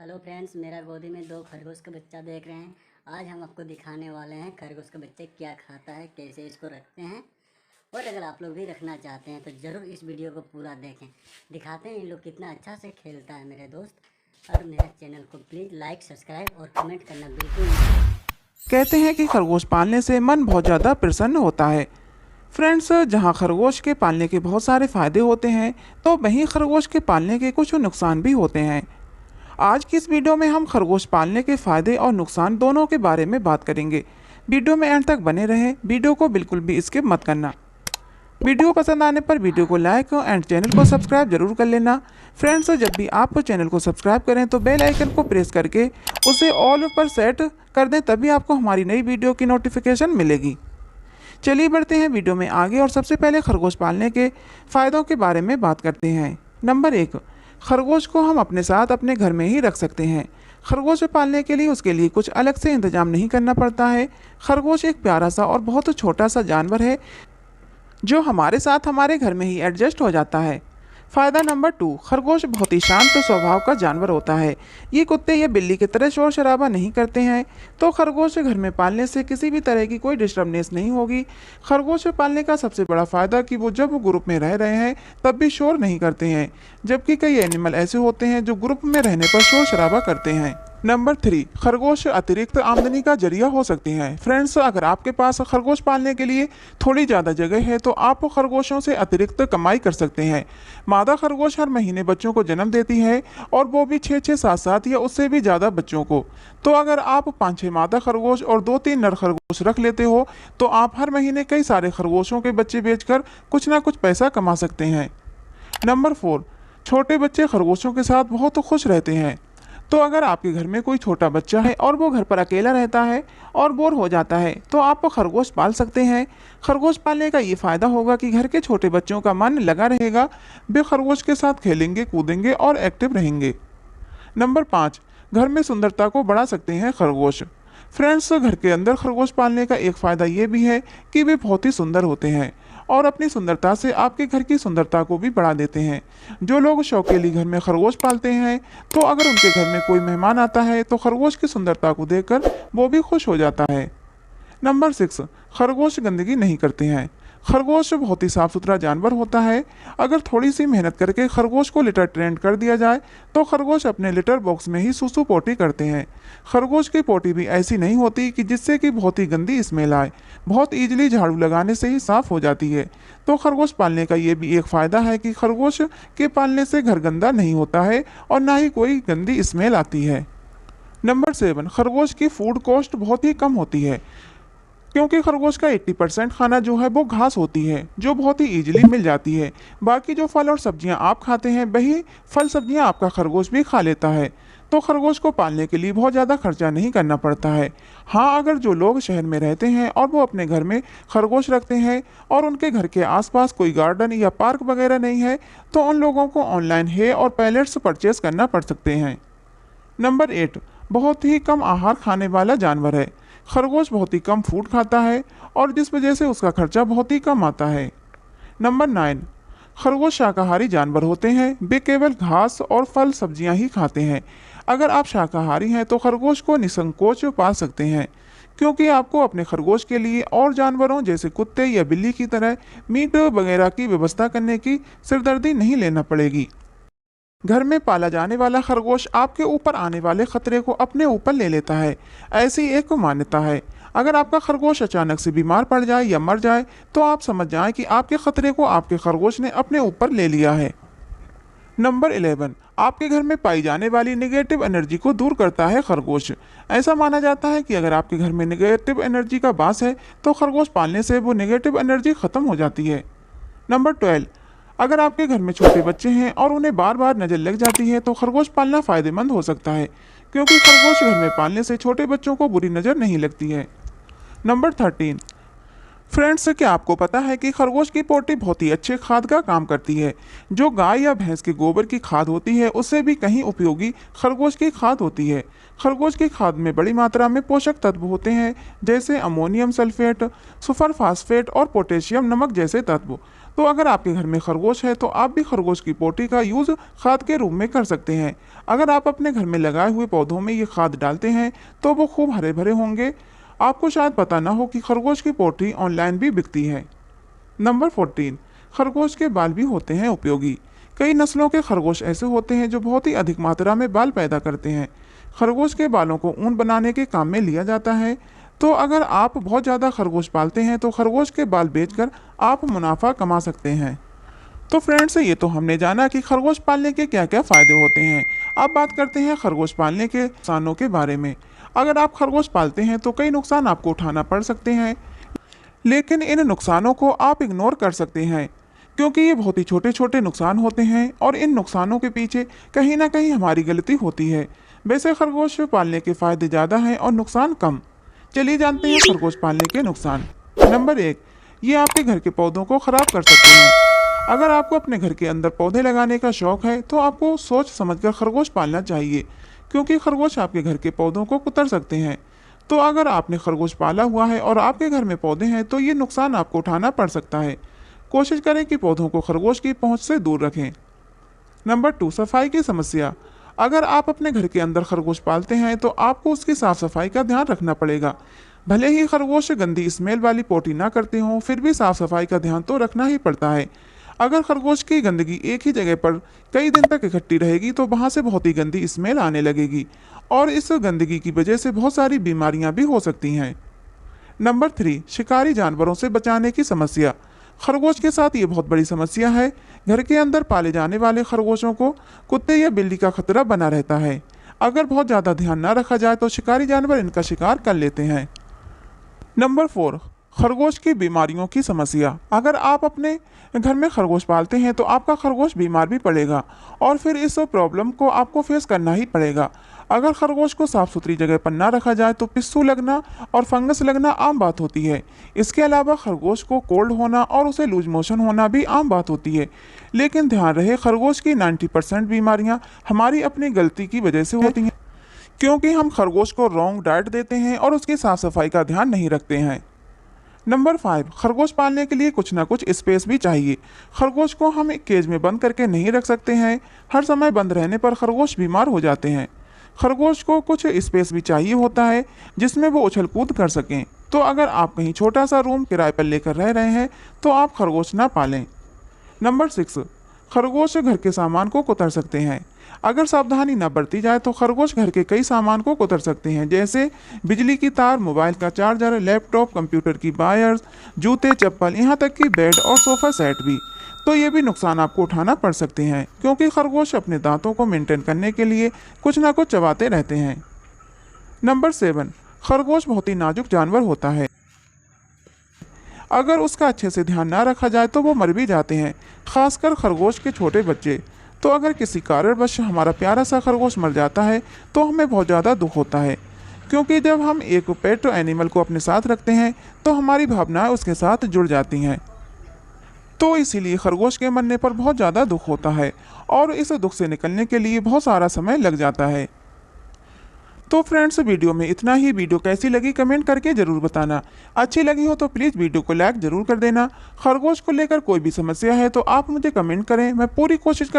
Hello friends, मेरा गोदी में दो खरगोश का बच्चा देख रहे हैं। आज हम आपको दिखाने वाले हैं खरगोश का बच्चा क्या खाता है, कैसे इसको रखते हैं। और अगर आप लोग भी रखना चाहते हैं तो ज़रूर इस वीडियो को पूरा देखें। दिखाते हैं इन लोग कितना अच्छा से खेलता है मेरे दोस्त। और मेरे चैनल को प्लीज़ लाइक, सब्सक्राइब और कमेंट करना बिल्कुल नहीं। कहते हैं कि खरगोश पालने से मन बहुत ज़्यादा प्रसन्न होता है। फ्रेंड्स, जहां खरगोश के पालने के बहुत सारे फ़ायदे होते हैं तो वहीं खरगोश के पालने के कुछ नुकसान भी होते हैं। आज की इस वीडियो में हम खरगोश पालने के फ़ायदे और नुकसान दोनों के बारे में बात करेंगे। वीडियो में एंड तक बने रहें, वीडियो को बिल्कुल भी स्किप मत करना। वीडियो पसंद आने पर वीडियो को लाइक एंड चैनल को सब्सक्राइब जरूर कर लेना। फ्रेंड्स, जब भी आप चैनल को सब्सक्राइब करें तो बेल आइकन को प्रेस करके उसे ऑल पर सेट कर दें, तभी आपको हमारी नई वीडियो की नोटिफिकेशन मिलेगी। चलिए बढ़ते हैं वीडियो में आगे और सबसे पहले खरगोश पालने के फ़ायदों के बारे में बात करते हैं। नंबर 1, खरगोश को हम अपने साथ अपने घर में ही रख सकते हैं। खरगोश पालने के लिए उसके लिए कुछ अलग से इंतजाम नहीं करना पड़ता है। खरगोश एक प्यारा सा और बहुत छोटा सा जानवर है जो हमारे साथ हमारे घर में ही एडजस्ट हो जाता है। फ़ायदा नंबर 2, खरगोश बहुत ही शांत स्वभाव का जानवर होता है। ये कुत्ते या बिल्ली की तरह शोर शराबा नहीं करते हैं, तो खरगोश घर में पालने से किसी भी तरह की कोई डिस्टर्बनेस नहीं होगी। खरगोश पालने का सबसे बड़ा फ़ायदा कि वो जब ग्रुप में रह रहे हैं तब भी शोर नहीं करते हैं, जबकि कई एनिमल ऐसे होते हैं जो ग्रुप में रहने पर शोर शराबा करते हैं। नंबर 3, खरगोश अतिरिक्त आमदनी का जरिया हो सकते हैं। फ्रेंड्स, अगर आपके पास खरगोश पालने के लिए थोड़ी ज़्यादा जगह है तो आप खरगोशों से अतिरिक्त कमाई कर सकते हैं। मादा खरगोश हर महीने बच्चों को जन्म देती है, और वो भी 6-6, 7-7 या उससे भी ज़्यादा बच्चों को। तो अगर आप 5-6 मादा खरगोश और 2-3 नर खरगोश रख लेते हो तो आप हर महीने कई सारे खरगोशों के बच्चे बेचकर कुछ ना कुछ पैसा कमा सकते हैं। नंबर 4, छोटे बच्चे खरगोशों के साथ बहुत खुश रहते हैं। तो अगर आपके घर में कोई छोटा बच्चा है और वो घर पर अकेला रहता है और बोर हो जाता है तो आप खरगोश पाल सकते हैं। खरगोश पालने का ये फ़ायदा होगा कि घर के छोटे बच्चों का मन लगा रहेगा, वे खरगोश के साथ खेलेंगे, कूदेंगे और एक्टिव रहेंगे। नंबर 5, घर में सुंदरता को बढ़ा सकते हैं खरगोश। फ्रेंड्स, घर के अंदर खरगोश पालने का एक फ़ायदा ये भी है कि वे बहुत ही सुंदर होते हैं और अपनी सुंदरता से आपके घर की सुंदरता को भी बढ़ा देते हैं। जो लोग शौकीली घर में खरगोश पालते हैं तो अगर उनके घर में कोई मेहमान आता है तो खरगोश की सुंदरता को देखकर वो भी खुश हो जाता है। नंबर 6, खरगोश गंदगी नहीं करते हैं। खरगोश बहुत ही साफ सुथरा जानवर होता है। अगर थोड़ी सी मेहनत करके खरगोश को लिटर ट्रेंड कर दिया जाए तो खरगोश अपने लिटर बॉक्स में ही सूसू पोटी करते हैं। खरगोश की पोटी भी ऐसी नहीं होती कि जिससे कि बहुत ही गंदी स्मेल आए, बहुत ईजिली झाड़ू लगाने से ही साफ हो जाती है। तो खरगोश पालने का ये भी एक फ़ायदा है कि खरगोश के पालने से घर गंदा नहीं होता है और ना ही कोई गंदी स्मेल आती है। नंबर 7, खरगोश की फूड कॉस्ट बहुत ही कम होती है, क्योंकि खरगोश का 80% खाना जो है वो घास होती है जो बहुत ही ईजिली मिल जाती है। बाकी जो फल और सब्जियां आप खाते हैं वही फल सब्जियां आपका खरगोश भी खा लेता है। तो खरगोश को पालने के लिए बहुत ज़्यादा खर्चा नहीं करना पड़ता है। हाँ, अगर जो लोग शहर में रहते हैं और वो अपने घर में खरगोश रखते हैं और उनके घर के आसपास कोई गार्डन या पार्क वगैरह नहीं है तो उन लोगों को ऑनलाइन है और पैलेट्स परचेस करना पड़ सकते हैं। नंबर 8, बहुत ही कम आहार खाने वाला जानवर है। खरगोश बहुत ही कम फूड खाता है और जिस वजह से उसका खर्चा बहुत ही कम आता है। नंबर 9, खरगोश शाकाहारी जानवर होते हैं। वे केवल घास और फल सब्जियां ही खाते हैं। अगर आप शाकाहारी हैं तो खरगोश को निसंकोच पाल सकते हैं, क्योंकि आपको अपने खरगोश के लिए और जानवरों जैसे कुत्ते या बिल्ली की तरह मीट वगैरह की व्यवस्था करने की सिरदर्दी नहीं लेना पड़ेगी। घर में पाला जाने वाला खरगोश आपके ऊपर आने वाले खतरे को अपने ऊपर ले लेता है, ऐसी एक मान्यता है। अगर आपका खरगोश अचानक से बीमार पड़ जाए या मर जाए तो आप समझ जाएं कि आपके खतरे को आपके खरगोश ने अपने ऊपर ले लिया है। नंबर 11, आपके घर में पाई जाने वाली नेगेटिव एनर्जी को दूर करता है खरगोश। ऐसा माना जाता है कि अगर आपके घर में नेगेटिव एनर्जी का वास है तो खरगोश पालने से वो नेगेटिव एनर्जी खत्म हो जाती है। नंबर 12, अगर आपके घर में छोटे बच्चे हैं और उन्हें बार बार नज़र लग जाती है तो खरगोश पालना फ़ायदेमंद हो सकता है, क्योंकि खरगोश घर में पालने से छोटे बच्चों को बुरी नज़र नहीं लगती है। नंबर 13, फ्रेंड्स, क्या आपको पता है कि खरगोश की पोटी बहुत ही अच्छे खाद का काम करती है। जो गाय या भैंस के गोबर की खाद होती है उससे भी कहीं उपयोगी खरगोश की खाद होती है। खरगोश की खाद में बड़ी मात्रा में पोषक तत्व होते हैं, जैसे अमोनियम सल्फेट, सुपर फास्फेट और पोटेशियम नमक जैसे तत्व। तो अगर आपके घर में खरगोश है तो आप भी खरगोश की पोटी का यूज़ खाद के रूप में कर सकते हैं। अगर आप अपने घर में लगाए हुए पौधों में ये खाद डालते हैं तो वो खूब हरे भरे होंगे। आपको शायद पता ना हो कि खरगोश की पोटी ऑनलाइन भी बिकती है। नंबर 14, खरगोश के बाल भी होते हैं उपयोगी। कई नस्लों के खरगोश ऐसे होते हैं जो बहुत ही अधिक मात्रा में बाल पैदा करते हैं। खरगोश के बालों को ऊन बनाने के काम में लिया जाता है। तो अगर आप बहुत ज़्यादा खरगोश पालते हैं तो खरगोश के बाल बेचकर आप मुनाफा कमा सकते हैं। तो फ्रेंड्स, ये तो हमने जाना कि खरगोश पालने के क्या क्या फ़ायदे होते हैं। अब बात करते हैं खरगोश पालने के नुकसानों के बारे में। अगर आप खरगोश पालते हैं तो कई नुकसान आपको उठाना पड़ सकते हैं, लेकिन इन नुकसानों को आप इग्नोर कर सकते हैं क्योंकि ये बहुत ही छोटे छोटे नुकसान होते हैं और इन नुकसानों के पीछे कहीं ना कहीं हमारी गलती होती है। वैसे खरगोश पालने के फ़ायदे ज़्यादा हैं और नुकसान कम। चलिए जानते हैं खरगोश पालने के नुकसान। नंबर 1, ये आपके घर के पौधों को ख़राब कर सकते हैं। अगर आपको अपने घर के अंदर पौधे लगाने का शौक है तो आपको सोच समझकर खरगोश पालना चाहिए क्योंकि खरगोश आपके घर के पौधों को कुतर सकते हैं। तो अगर आपने खरगोश पाला हुआ है और आपके घर में पौधे हैं तो ये नुकसान आपको उठाना पड़ सकता है। कोशिश करें कि पौधों को खरगोश की पहुंच से दूर रखें। नंबर 2, सफाई की समस्या। अगर आप अपने घर के अंदर खरगोश पालते हैं तो आपको उसकी साफ सफाई का ध्यान रखना पड़ेगा। भले ही खरगोश गंदी स्मेल वाली पोटी ना करते हों, फिर भी साफ सफाई का ध्यान तो रखना ही पड़ता है। अगर खरगोश की गंदगी एक ही जगह पर कई दिन तक इकट्ठी रहेगी तो वहाँ से बहुत ही गंदी स्मेल आने लगेगी और इस गंदगी की वजह से बहुत सारी बीमारियाँ भी हो सकती हैं। नंबर 3, शिकारी जानवरों से बचाने की समस्या। खरगोश के साथ ये बहुत बड़ी समस्या है। घर के अंदर पाले जाने वाले खरगोशों को कुत्ते या बिल्ली का खतरा बना रहता है। अगर बहुत ज़्यादा ध्यान ना रखा जाए तो शिकारी जानवर इनका शिकार कर लेते हैं। नंबर 4, खरगोश की बीमारियों की समस्या। अगर आप अपने घर में खरगोश पालते हैं तो आपका खरगोश बीमार भी पड़ेगा और फिर इस प्रॉब्लम को आपको फेस करना ही पड़ेगा। अगर खरगोश को साफ सुथरी जगह पर ना रखा जाए तो पिस्सू लगना और फंगस लगना आम बात होती है। इसके अलावा खरगोश को कोल्ड होना और उसे लूज मोशन होना भी आम बात होती है। लेकिन ध्यान रहे, खरगोश की 90% बीमारियां हमारी अपनी गलती की वजह से होती हैं क्योंकि हम खरगोश को रॉन्ग डाइट देते हैं और उसकी साफ सफाई का ध्यान नहीं रखते हैं। नंबर 5, खरगोश पालने के लिए कुछ ना कुछ स्पेस भी चाहिए। खरगोश को हम एक केज में बंद करके नहीं रख सकते हैं। हर समय बंद रहने पर खरगोश बीमार हो जाते हैं। खरगोश को कुछ स्पेस भी चाहिए होता है जिसमें वो उछल कूद कर सकें। तो अगर आप कहीं छोटा सा रूम किराए पर लेकर रह रहे हैं तो आप खरगोश ना पालें। नंबर 6, खरगोश घर के सामान को कुतर सकते हैं। अगर सावधानी न बरती जाए तो खरगोश घर के कई सामान को कुतर सकते हैं, जैसे बिजली की तार, मोबाइल का चार्जर, लैपटॉप, कंप्यूटर की वायर्स, जूते, चप्पल, यहाँ तक कि बेड और सोफ़ा सेट भी। तो ये भी नुकसान आपको उठाना पड़ सकते हैं क्योंकि खरगोश अपने दांतों को मेंटेन करने के लिए कुछ ना कुछ चबाते रहते हैं। नंबर 7, खरगोश बहुत ही नाजुक जानवर होता है। अगर उसका अच्छे से ध्यान ना रखा जाए तो वो मर भी जाते हैं, खासकर खरगोश के छोटे बच्चे। तो अगर किसी कारणवश हमारा प्यारा सा खरगोश मर जाता है तो हमें बहुत ज़्यादा दुख होता है क्योंकि जब हम एक पेट एनिमल को अपने साथ रखते हैं तो हमारी भावनाएं उसके साथ जुड़ जाती हैं। तो इसीलिए खरगोश के मरने पर बहुत ज़्यादा दुख होता है और इस दुख से निकलने के लिए बहुत सारा समय लग जाता है। तो फ्रेंड्स, वीडियो में इतना ही। वीडियो कैसी लगी कमेंट करके ज़रूर बताना। अच्छी लगी हो तो प्लीज़ वीडियो को लाइक ज़रूर कर देना। खरगोश को लेकर कोई भी समस्या है तो आप मुझे कमेंट करें, मैं पूरी कोशिश